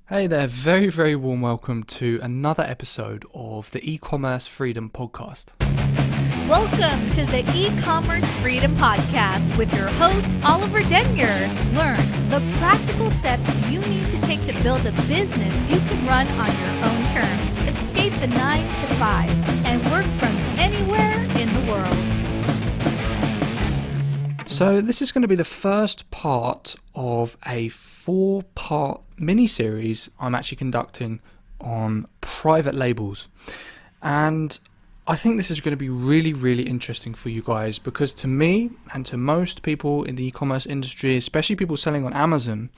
Hey there, very, very warm welcome to another episode of the E-Commerce Freedom Podcast. Welcome to the E-Commerce Freedom Podcast with your host, Oliver Denyer. Learn the practical steps you need to take to build a business you can run on your own terms. Escape the 9 to 5 and work from anywhere in the world. So this is going to be the first part of a 4-part mini-series I'm actually conducting on private labels. And I think this is going to be really, really interesting for you guys because to me and to most people in the e-commerce industry, especially people selling on Amazon,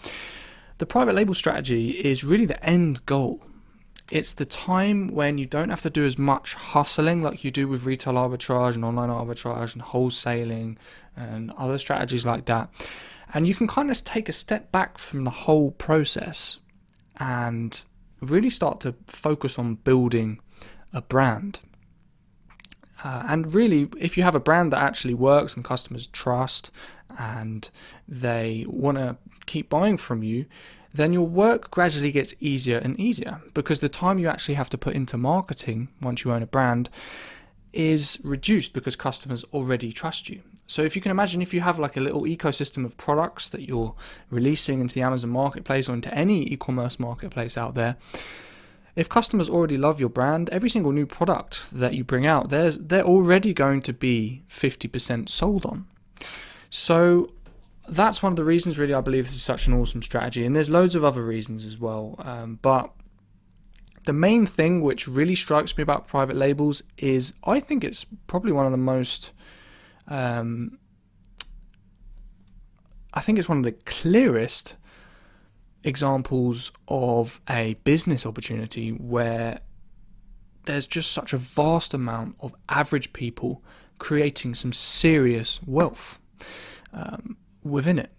the private label strategy is really the end goal. It's the time when you don't have to do as much hustling like you do with retail arbitrage and online arbitrage and wholesaling and other strategies like that. And you can kind of take a step back from the whole process and really start to focus on building a brand. And really, if you have a brand that actually works and customers trust and they want to keep buying from you, then your work gradually gets easier and easier because the time you actually have to put into marketing once you own a brand is reduced because customers already trust you. So if you can imagine, if you have like a little ecosystem of products that you're releasing into the Amazon marketplace or into any e-commerce marketplace out there, if customers already love your brand, every single new product that you bring out, they're already going to be 50% sold on. So that's one of the reasons really I believe this is such an awesome strategy, and there's loads of other reasons as well, but the main thing which really strikes me about private labels is I think it's probably one of the most I think it's one of the clearest examples of a business opportunity where there's just such a vast amount of average people creating some serious wealth within it.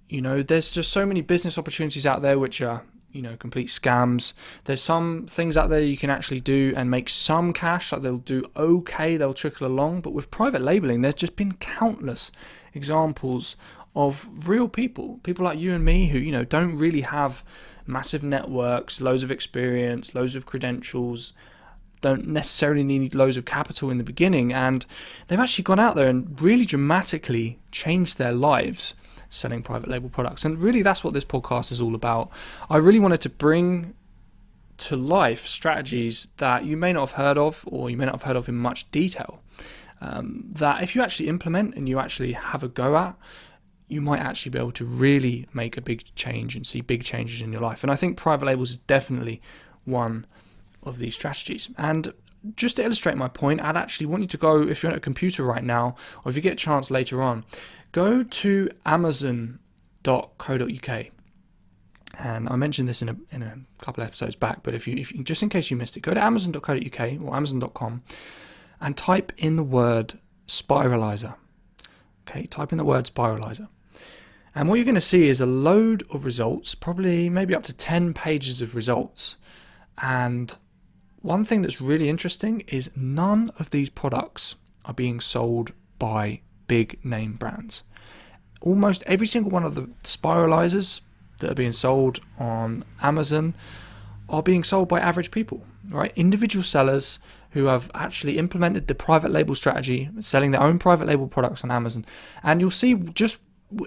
You know, there's just so many business opportunities out there which are, you know, complete scams. There's some things out there you can actually do and make some cash, like they'll do okay, they'll trickle along. But with private labeling, there's just been countless examples of real people like you and me who, you know, don't really have massive networks, loads of experience, loads of credentials, don't necessarily need loads of capital in the beginning, and they've actually gone out there and really dramatically changed their lives selling private label products. And really that's what this podcast is all about. I really wanted to bring to life strategies that you may not have heard of, or you may not have heard of in much detail, that if you actually implement and you actually have a go at, you might actually be able to really make a big change and see big changes in your life. And I think private labels is definitely one of these strategies. And just to illustrate my point, I'd actually want you to go, if you're at a computer right now, or if you get a chance later on, go to amazon.co.uk. And I mentioned this in a couple of episodes back, but if you just in case you missed it, go to amazon.co.uk or amazon.com and type in the word spiralizer. Okay, type in the word spiralizer. And what you're going to see is a load of results, probably maybe up to 10 pages of results. And one thing that's really interesting is none of these products are being sold by big name brands. Almost every single one of the spiralizers that are being sold on Amazon are being sold by average people, right? Individual sellers who have actually implemented the private label strategy, selling their own private label products on Amazon. And you'll see, just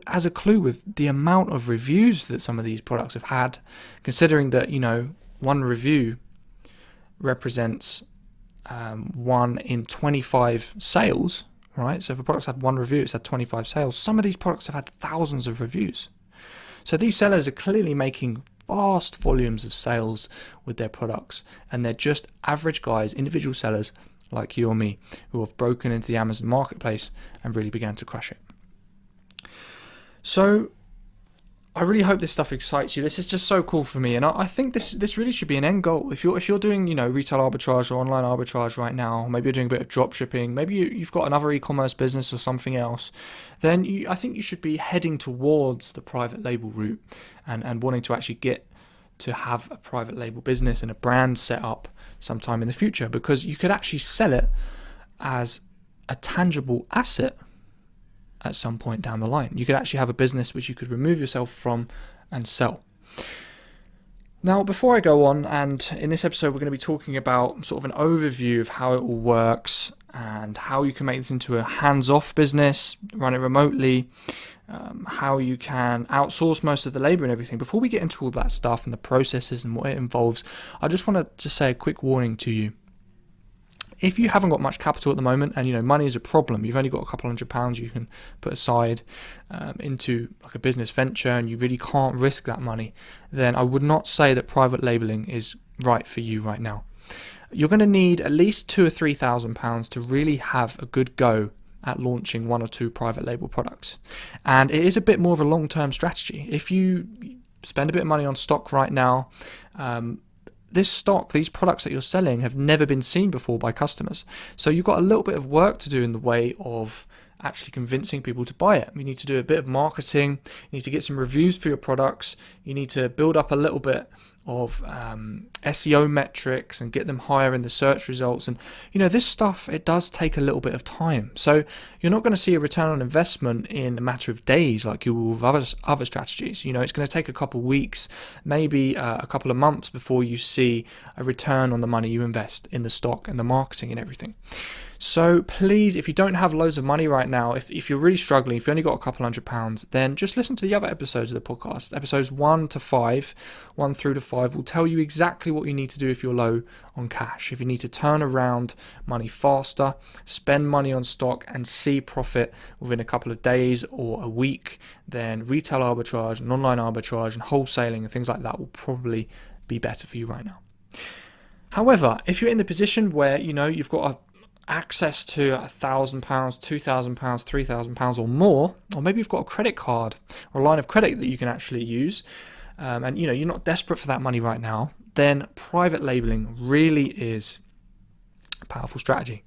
as a clue, with the amount of reviews that some of these products have had, considering that, you know, one review represents 1 in 25 sales, right? So if a product's had one review, it's had 25 sales. Some of these products have had thousands of reviews. So these sellers are clearly making vast volumes of sales with their products, and they're just average guys, individual sellers like you or me, who have broken into the Amazon marketplace and really began to crush it. So I really hope this stuff excites you. This is just so cool for me, and I think this really should be an end goal. If you're doing, you know, retail arbitrage or online arbitrage right now, maybe you're doing a bit of drop shipping, maybe you've got another e-commerce business or something else, then I think you should be heading towards the private label route and wanting to actually get to have a private label business and a brand set up sometime in the future, because you could actually sell it as a tangible asset at some point down the line. You could actually have a business which you could remove yourself from and sell. Now, before I go on, and in this episode we're going to be talking about sort of an overview of how it all works and how you can make this into a hands-off business, run it remotely, how you can outsource most of the labor and everything. Before we get into all that stuff and the processes and what it involves, I just want to just say a quick warning to you. If you haven't got much capital at the moment and money is a problem, you've only got a couple £100 you can put aside into like a business venture and you really can't risk that money, then I would not say that private labeling is right for you right now. You're going to need at least £2,000 or £3,000 to really have a good go at launching 1 or 2 private label products. And it is a bit more of a long-term strategy. If you spend a bit of money on stock right now, these products that you're selling have never been seen before by customers. So you've got a little bit of work to do in the way of actually convincing people to buy it. You need to do a bit of marketing. You need to get some reviews for your products. You need to build up a little bit of SEO metrics and get them higher in the search results. And this stuff, it does take a little bit of time. So you're not going to see a return on investment in a matter of days like you will with other strategies. It's going to take a couple of weeks, maybe a couple of months before you see a return on the money you invest in the stock and the marketing and everything. So please, if you don't have loads of money right now, if you're really struggling, if you only got a couple £100, then just listen to the other episodes of the podcast. Episodes 1 through to 5 will tell you exactly what you need to do if you're low on cash. If you need to turn around money faster, spend money on stock and see profit within a couple of days or a week, then retail arbitrage and online arbitrage and wholesaling and things like that will probably be better for you right now. However, if you're in the position where you've got access to £1,000, £2,000, £3,000 or more, or maybe you've got a credit card or a line of credit that you can actually use, and you're not desperate for that money right now, then private labeling really is a powerful strategy.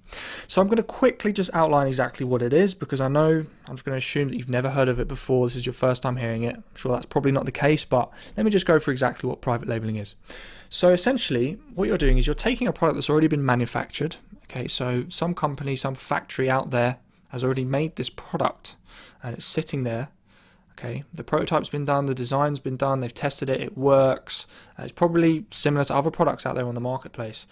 So I'm going to quickly just outline exactly what it is, because I know I'm just going to assume that you've never heard of it before. This is your first time hearing it. I'm sure that's probably not the case, but let me just go through exactly what private labeling is. So essentially what you're doing is you're taking a product that's already been manufactured. Okay, so some company, some factory out there has already made this product and it's sitting there. Okay, the prototype's been done, the design's been done, they've tested it, it works. It's probably similar to other products out there on the marketplace.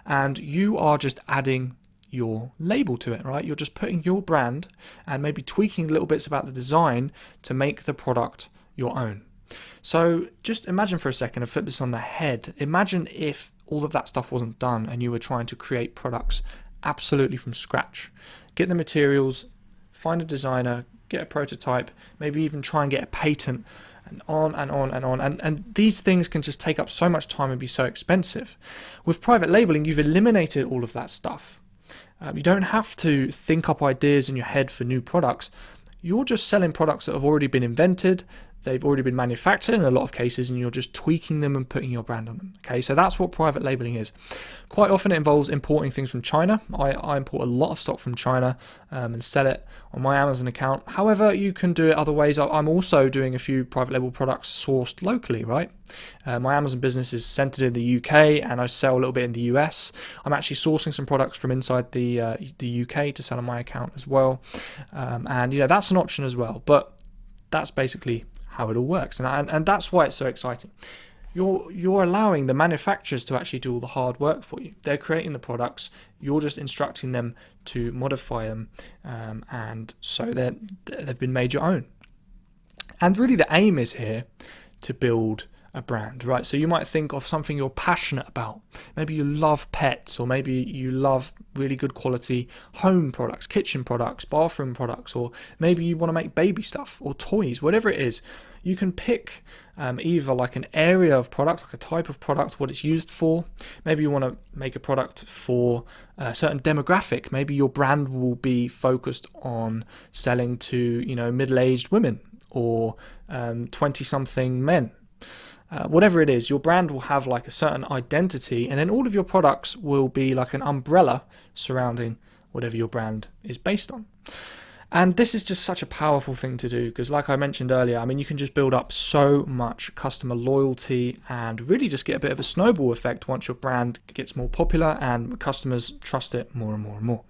And you are just adding your label to it, right? You're just putting your brand and maybe tweaking little bits about the design to make the product your own. So just imagine for a second and flip this on the head. Imagine if all of that stuff wasn't done and you were trying to create products absolutely from scratch. Get the materials, find a designer, get a prototype, maybe even try and get a patent, and on and on and on. And these things can just take up so much time and be so expensive. With private labeling, you've eliminated all of that stuff. You don't have to think up ideas in your head for new products. You're just selling products that have already been invented. They've already been manufactured in a lot of cases, and you're just tweaking them and putting your brand on them. Okay, so that's what private labeling is. Quite often it involves importing things from China. I import a lot of stock from China and sell it on my Amazon account. However, you can do it other ways. I'm also doing a few private label products sourced locally, right? My Amazon business is centered in the UK and I sell a little bit in the US. I'm actually sourcing some products from inside the UK to sell on my account as well. And that's an option as well. But that's basically how it all works, and that's why it's so exciting. You're allowing the manufacturers to actually do all the hard work for you. They're creating the products, you're just instructing them to modify them, and so they've been made your own. And really the aim is here to build a brand, right? So you might think of something you're passionate about. Maybe you love pets, or maybe you love really good quality home products, kitchen products, bathroom products, or maybe you want to make baby stuff or toys, whatever it is. You can pick either like an area of product, like a type of product, what it's used for. Maybe you want to make a product for a certain demographic. Maybe your brand will be focused on selling to, middle-aged women or 20-something men. Whatever it is, your brand will have like a certain identity, and then all of your products will be like an umbrella surrounding whatever your brand is based on. And this is just such a powerful thing to do, because like I mentioned earlier, you can just build up so much customer loyalty and really just get a bit of a snowball effect once your brand gets more popular and customers trust it more and more and more.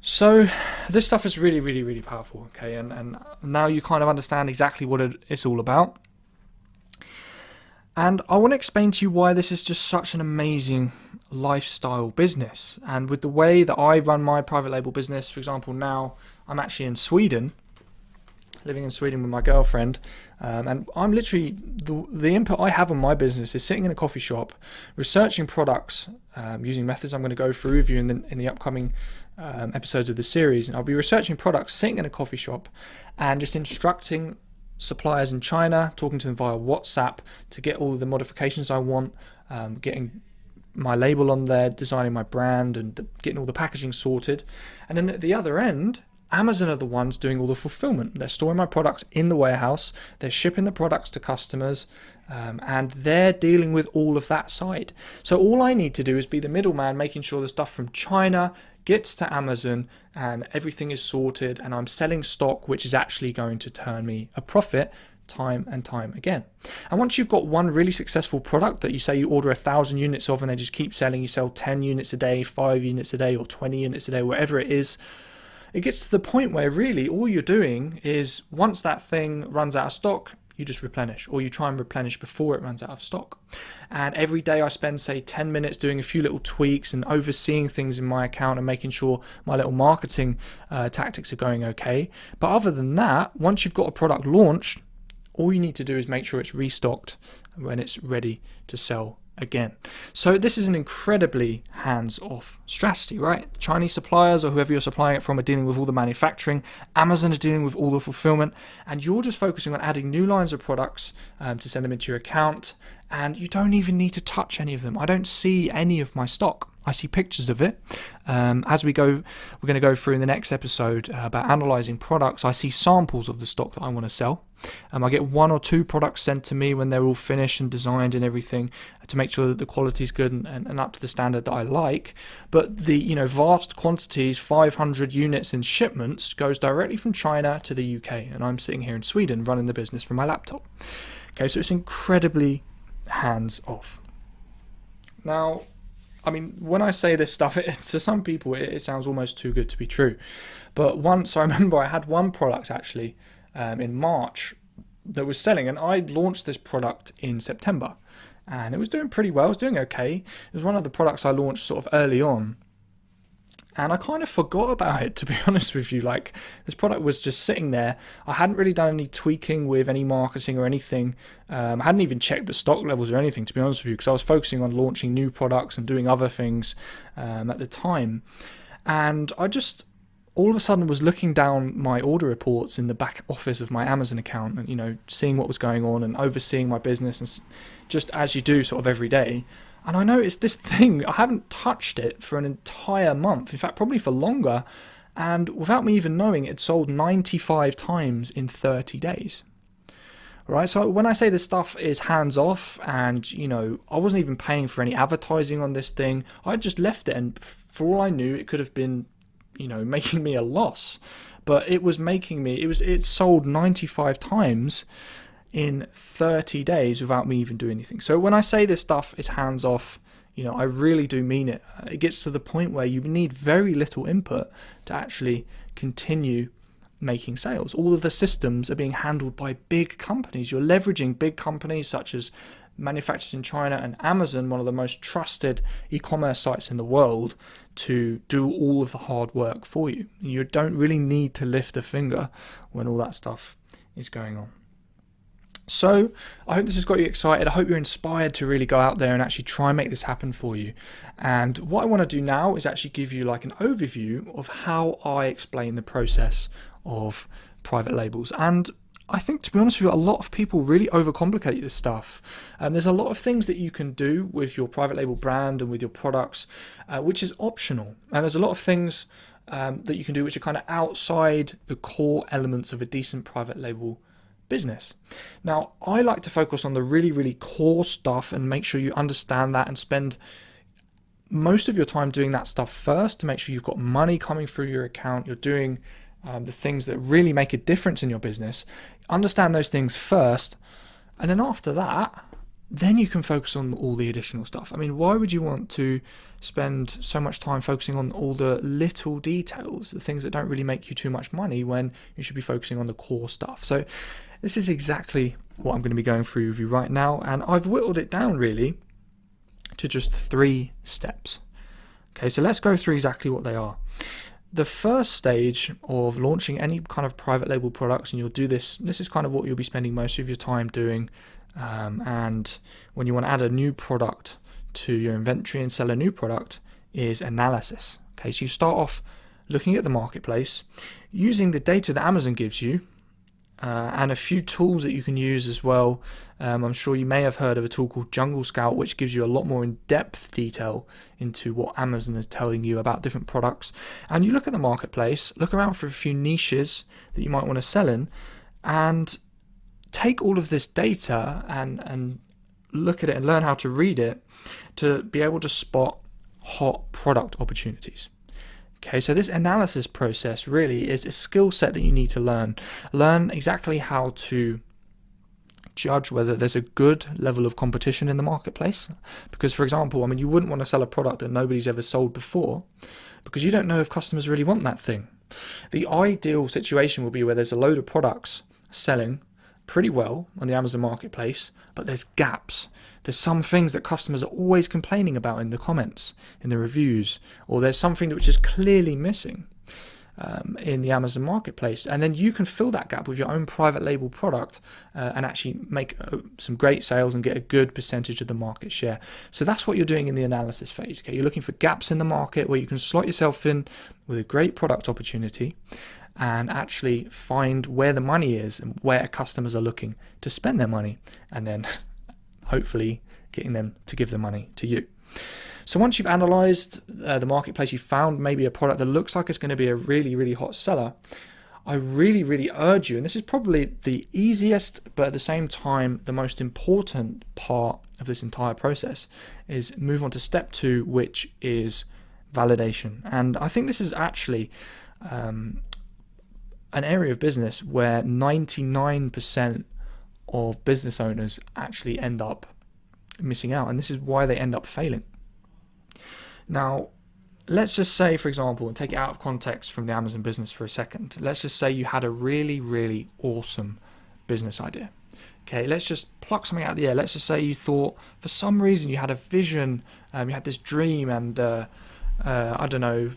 So this stuff is really, really, really powerful, okay? And now you kind of understand exactly what it's all about. And I want to explain to you why this is just such an amazing lifestyle business. And with the way that I run my private label business, for example, now I'm actually in Sweden, living in Sweden with my girlfriend, and I'm literally, the input I have on my business is sitting in a coffee shop, researching products, using methods I'm going to go through with you in the upcoming episodes of the series. And I'll be researching products, sitting in a coffee shop, and just instructing suppliers in China, talking to them via WhatsApp to get all of the modifications I want, getting my label on there, designing my brand, and getting all the packaging sorted. And then at the other end, Amazon are the ones doing all the fulfillment. They're storing my products in the warehouse, they're shipping the products to customers, and they're dealing with all of that side. So all I need to do is be the middleman, making sure the stuff from China gets to Amazon and everything is sorted, and I'm selling stock which is actually going to turn me a profit time and time again. And once you've got one really successful product that you say you order 1,000 units of and they just keep selling, you sell 10 units a day, 5 units a day, or 20 units a day, whatever it is, it gets to the point where really all you're doing is, once that thing runs out of stock, you just replenish, or you try and replenish before it runs out of stock. And every day I spend, say, 10 minutes doing a few little tweaks and overseeing things in my account and making sure my little marketing tactics are going okay. But other than that, once you've got a product launched, all you need to do is make sure it's restocked when it's ready to sell again. So this is an incredibly hands-off strategy, right? Chinese suppliers or whoever you're supplying it from are dealing with all the manufacturing, Amazon is dealing with all the fulfillment, and you're just focusing on adding new lines of products to send them into your account, and you don't even need to touch any of them. I don't see any of my stock. I see pictures of it. As we're going to go through in the next episode about analyzing products, I see samples of the stock that I want to sell. I get 1 or 2 products sent to me when they're all finished and designed and everything to make sure that the quality is good and up to the standard that I like. But the vast quantities, 500 units in shipments, goes directly from China to the UK, and I'm sitting here in Sweden running the business from my laptop. Okay, so it's incredibly hands off. Now, I mean, when I say this stuff, to some people it sounds almost too good to be true. But once, I remember I had one product actually in March that was selling, and I launched this product in September, and it was doing pretty well. It was doing okay. It was one of the products I launched sort of early on, and I kind of forgot about it, to be honest with you. Like, this product was just sitting there. I hadn't really done any tweaking with any marketing or anything. I hadn't even checked the stock levels or anything, to be honest with you, because I was focusing on launching new products and doing other things at the time. And I just all of a sudden was looking down my order reports in the back office of my Amazon account and, seeing what was going on and overseeing my business, and just as you do sort of every day. And I noticed this thing, I haven't touched it for an entire month, in fact probably for longer, and without me even knowing, it sold 95 times in 30 days. Right, so when I say this stuff is hands off, and I wasn't even paying for any advertising on this thing, I just left it, and for all I knew it could have been making me a loss, but it was making me, it sold 95 times in 30 days without me even doing anything. So when I say this stuff is hands off, I really do mean it. It gets to the point where you need very little input to actually continue making sales. All of the systems are being handled by big companies. You're leveraging big companies such as manufacturers in China and Amazon, one of the most trusted e-commerce sites in the world, to do all of the hard work for you. You don't really need to lift a finger when all that stuff is going on. So I hope this has got you excited. I hope you're inspired to really go out there and actually try and make this happen for you. And what I want to do now is actually give you like an overview of how I explain the process of private labels. And I think, to be honest with you, a lot of people really overcomplicate this stuff. There's a lot of things that you can do with your private label brand and with your products, which is optional. And there's a lot of things that you can do which are kind of outside the core elements of a decent private label business. Now, I like to focus on the really, really core stuff and make sure you understand that and spend most of your time doing that stuff first to make sure you've got money coming through your account. You're doing the things that really make a difference in your business. Understand those things first, and then after that, then you can focus on all the additional stuff. I mean, why would you want to spend so much time focusing on all the little details, the things that don't really make you too much money, when you should be focusing on the core stuff? So this is exactly what I'm going to be going through with you right now, and I've whittled it down really to just 3 steps. Okay, so let's go through exactly what they are. The first stage of launching any kind of private label products, and you'll do this is kind of what you'll be spending most of your time doing, and when you want to add a new product to your inventory and sell a new product, is analysis. Okay, so you start off looking at the marketplace, using the data that Amazon gives you, and a few tools that you can use as well. I'm sure you may have heard of a tool called Jungle Scout, which gives you a lot more in-depth detail into what Amazon is telling you about different products. And you look at the marketplace, look around for a few niches that you might want to sell in, and take all of this data and look at it and learn how to read it to be able to spot hot product opportunities. Okay, so this analysis process really is a skill set that you need to learn. Learn exactly how to judge whether there's a good level of competition in the marketplace. Because, for example, you wouldn't want to sell a product that nobody's ever sold before because you don't know if customers really want that thing. The ideal situation will be where there's a load of products selling pretty well on the Amazon marketplace, but there's gaps. There's some things that customers are always complaining about in the comments, in the reviews, or there's something which is clearly missing in the Amazon marketplace. And then you can fill that gap with your own private label product and actually make some great sales and get a good percentage of the market share. So that's what you're doing in the analysis phase. Okay, you're looking for gaps in the market where you can slot yourself in with a great product opportunity and actually find where the money is and where customers are looking to spend their money, and then hopefully getting them to give the money to you. So once you've analyzed the marketplace, you found maybe a product that looks like it's going to be a really, really hot seller, I really, really urge you, and this is probably the easiest, but at the same time, the most important part of this entire process, is move on to step 2, which is validation. And I think this is actually an area of business where 99% of business owners actually end up missing out, and this is why they end up failing. Now, let's just say, for example, and take it out of context from the Amazon business for a second, let's just say you had a really, really awesome business idea. Okay, let's just pluck something out of the air. Let's just say you thought, for some reason, you had a vision, you had this dream, and I don't know,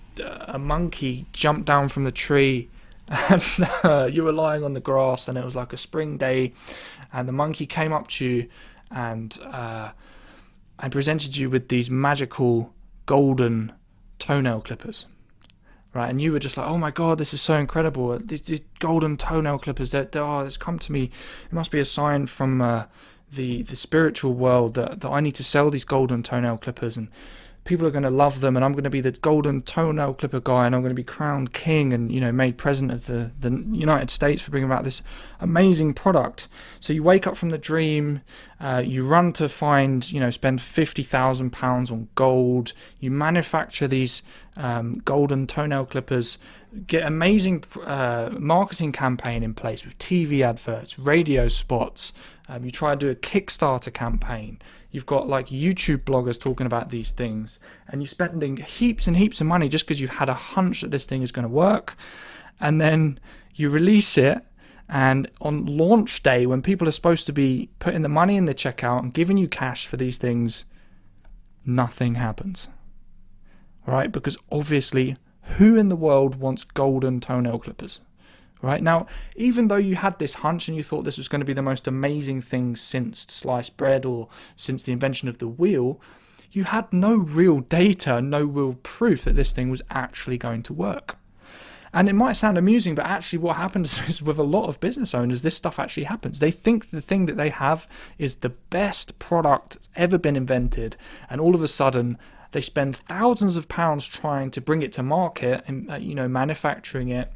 a monkey jumped down from the tree, and you were lying on the grass, and it was like a spring day, and the monkey came up to you and presented you with these magical golden toenail clippers, right? And you were just like, oh my god, this is so incredible, these golden toenail clippers, it's come to me, it must be a sign from the spiritual world that I need to sell these golden toenail clippers, and people are going to love them, and I'm going to be the golden toenail clipper guy, and I'm going to be crowned king and, made president of the United States for bringing about this amazing product. So you wake up from the dream, you run to find, spend £50,000 on gold, you manufacture these golden toenail clippers, get amazing marketing campaign in place with TV adverts, radio spots, you try to do a Kickstarter campaign, you've got like YouTube bloggers talking about these things, and you're spending heaps and heaps of money just because you've had a hunch that this thing is going to work, and then you release it, and on launch day, when people are supposed to be putting the money in the checkout and giving you cash for these things, nothing happens. Right? Because obviously, who in the world wants golden toenail clippers? Right? Now, even though you had this hunch and you thought this was going to be the most amazing thing since sliced bread or since the invention of the wheel, you had no real data, no real proof that this thing was actually going to work. And it might sound amusing, but actually what happens is with a lot of business owners, this stuff actually happens. They think the thing that they have is the best product that's ever been invented, and all of a sudden they spend thousands of pounds trying to bring it to market and manufacturing it,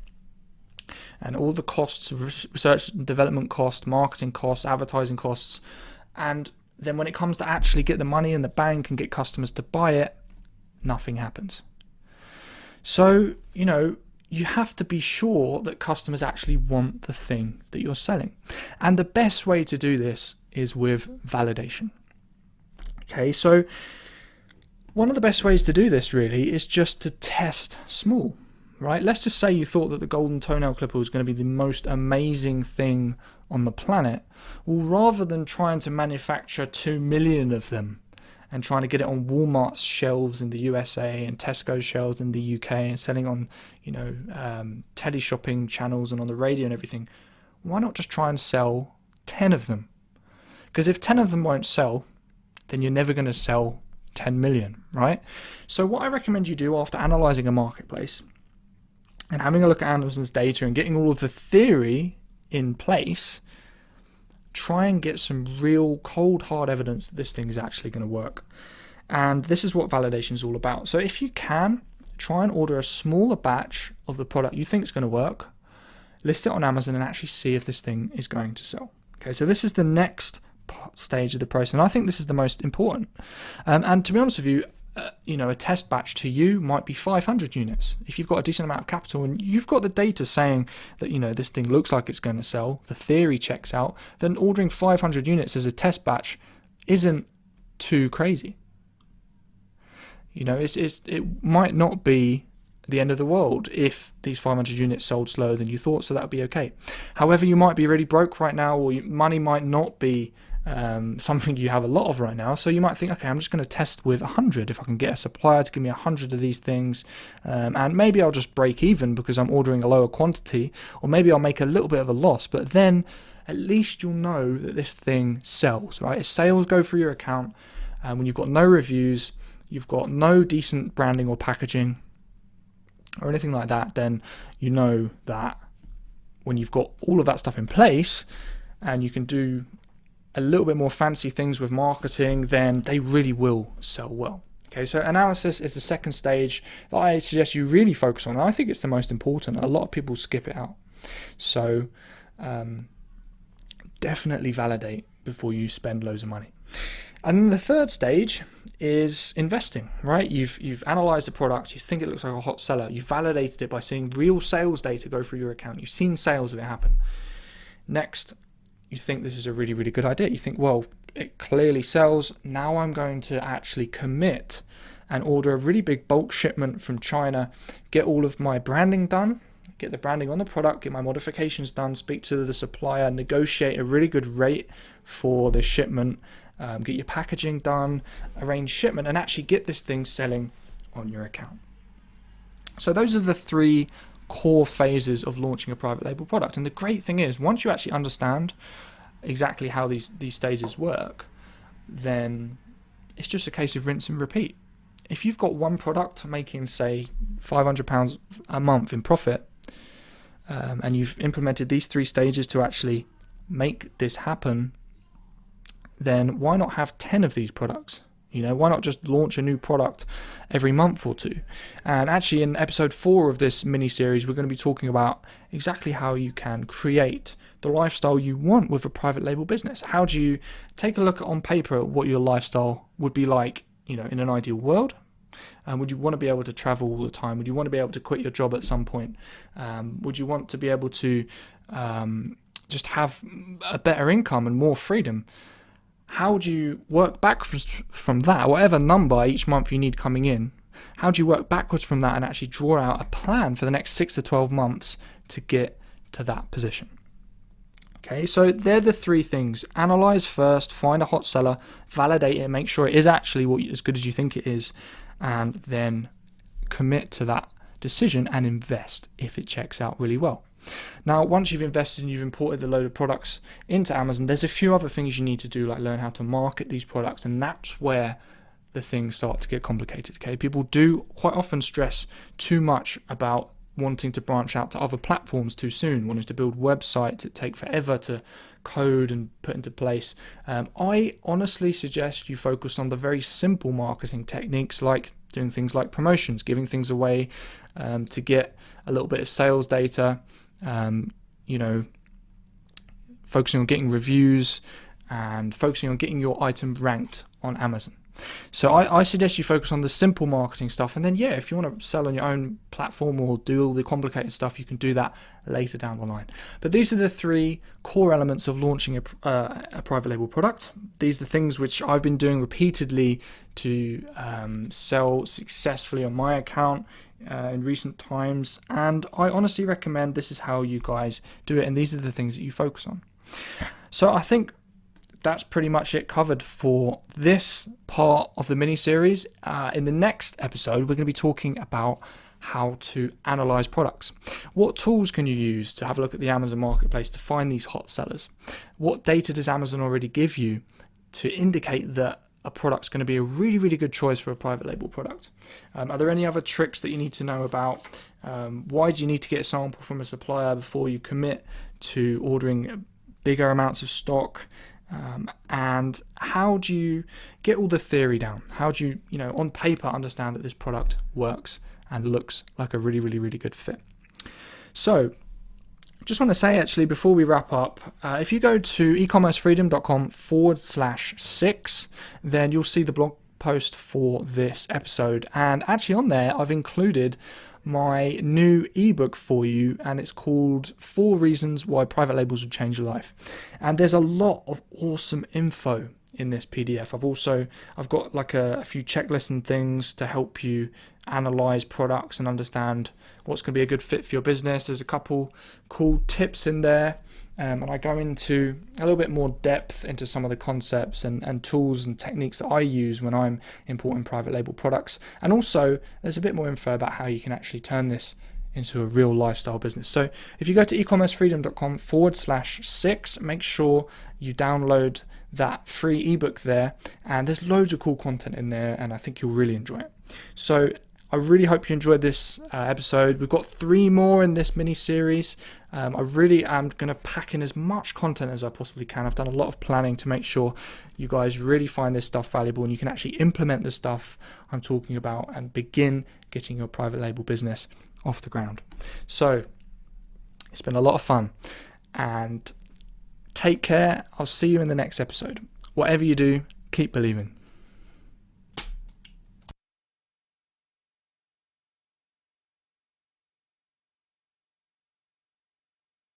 and all the costs, research and development costs, marketing costs, advertising costs, and then when it comes to actually get the money in the bank and get customers to buy it, nothing happens. So, you have to be sure that customers actually want the thing that you're selling. And the best way to do this is with validation. Okay, so one of the best ways to do this really is just to test small. right? Let's just say you thought that the golden toenail clipper was going to be the most amazing thing on the planet. Well, rather than trying to manufacture 2 million of them and trying to get it on Walmart's shelves in the USA and Tesco's shelves in the UK and selling on, tele shopping channels and on the radio and everything, why not just try and sell 10 of them? Because if 10 of them won't sell, then you're never going to sell 10 million, right? So what I recommend you do after analyzing a marketplace and having a look at Amazon's data and getting all of the theory in place, try and get some real cold hard evidence that this thing is actually going to work. And this is what validation is all about. So if you can, try and order a smaller batch of the product you think is going to work, list it on Amazon and actually see if this thing is going to sell. Okay, so this is the next stage of the process, and I think this is the most important. And to be honest with you, a test batch to you might be 500 units. If you've got a decent amount of capital and you've got the data saying that, this thing looks like it's going to sell, the theory checks out, then ordering 500 units as a test batch isn't too crazy. It might not be the end of the world if these 500 units sold slower than you thought, so that would be okay. However, you might be really broke right now, or money might not be something you have a lot of right now, so you might think, okay, I'm just going to test with 100 if I can get a supplier to give me 100 of these things, and maybe I'll just break even because I'm ordering a lower quantity, or maybe I'll make a little bit of a loss, but then at least you'll know that this thing sells, right? If sales go through your account, when you've got no reviews, you've got no decent branding or packaging or anything like that, then you know that when you've got all of that stuff in place and you can do a little bit more fancy things with marketing, then they really will sell well. Okay, so analysis is the second stage that I suggest you really focus on. I think it's the most important. A lot of people skip it out. So definitely validate before you spend loads of money. And then the third stage is investing, right? You've analyzed the product, you think it looks like a hot seller, you validated it by seeing real sales data go through your account, you've seen sales of it happen. Next, you think this is a really, really good idea. You think, well, it clearly sells. Now I'm going to actually commit and order a really big bulk shipment from China, get all of my branding done, get the branding on the product, get my modifications done, speak to the supplier, negotiate a really good rate for the shipment, get your packaging done, arrange shipment, and actually get this thing selling on your account. So those are the three core phases of launching a private label product. And the great thing is, once you actually understand exactly how these stages work, then it's just a case of rinse and repeat. If you've got one product making, say, £500 a month in profit, and you've implemented these three stages to actually make this happen, then why not have 10 of these products? Why not just launch a new product every month or two? And actually, in episode 4 of this mini-series, we're going to be talking about exactly how you can create the lifestyle you want with a private label business. How do you take a look on paper at what your lifestyle would be like, in an ideal world? Would you want to be able to travel all the time? Would you want to be able to quit your job at some point? Would you want to be able to just have a better income and more freedom? How do you work backwards from that, whatever number each month you need coming in? How do you work backwards from that and actually draw out a plan for the next 6 to 12 months to get to that position? Okay, so they're the three things. Analyze first, find a hot seller, validate it, make sure it is actually as good as you think it is, and then commit to that decision and invest if it checks out really well. Now, once you've invested and you've imported the load of products into Amazon, there's a few other things you need to do, like learn how to market these products, and that's where the things start to get complicated. Okay, people do quite often stress too much about wanting to branch out to other platforms too soon, wanting to build websites that take forever to code and put into place. I honestly suggest you focus on the very simple marketing techniques, like doing things like promotions, giving things away to get a little bit of sales data, focusing on getting reviews and focusing on getting your item ranked on Amazon. So I suggest you focus on the simple marketing stuff, and then if you want to sell on your own platform or do all the complicated stuff, you can do that later down the line. But these are the three core elements of launching a private label product. These are the things which I've been doing repeatedly to sell successfully on my account in recent times, and I honestly recommend this is how you guys do it, and these are the things that you focus on. So I think that's pretty much it covered for this part of the mini-series. In the next episode, we're going to be talking about how to analyze products. What tools can you use to have a look at the Amazon marketplace to find these hot sellers? What data does Amazon already give you to indicate that a product's going to be a really, really good choice for a private label product? Are there any other tricks that you need to know about? Why do you need to get a sample from a supplier before you commit to ordering bigger amounts of stock? And how do you get all the theory down? How do you, on paper, understand that this product works and looks like a really, really, really good fit? So, just want to say actually before we wrap up, if you go to ecommercefreedom.com/6, then you'll see the blog post for this episode. And actually on there, I've included my new ebook for you, and it's called 4 Reasons Why Private Labels Would Change Your Life. And there's a lot of awesome info in this PDF. I've got like a few checklists and things to help you analyze products and understand what's going to be a good fit for your business. There's a couple cool tips in there, and I go into a little bit more depth into some of the concepts and tools and techniques that I use when I'm importing private label products. And also there's a bit more info about how you can actually turn this into a real lifestyle business. So if you go to ecommercefreedom.com/6, make sure you download that free ebook there, and there's loads of cool content in there, and I think you'll really enjoy it. So I really hope you enjoyed this episode. We've got 3 more in this mini series. I really am going to pack in as much content as I possibly can. I've done a lot of planning to make sure you guys really find this stuff valuable and you can actually implement the stuff I'm talking about and begin getting your private label business off the ground. So it's been a lot of fun, and take care. I'll see you in the next episode. Whatever you do, keep believing.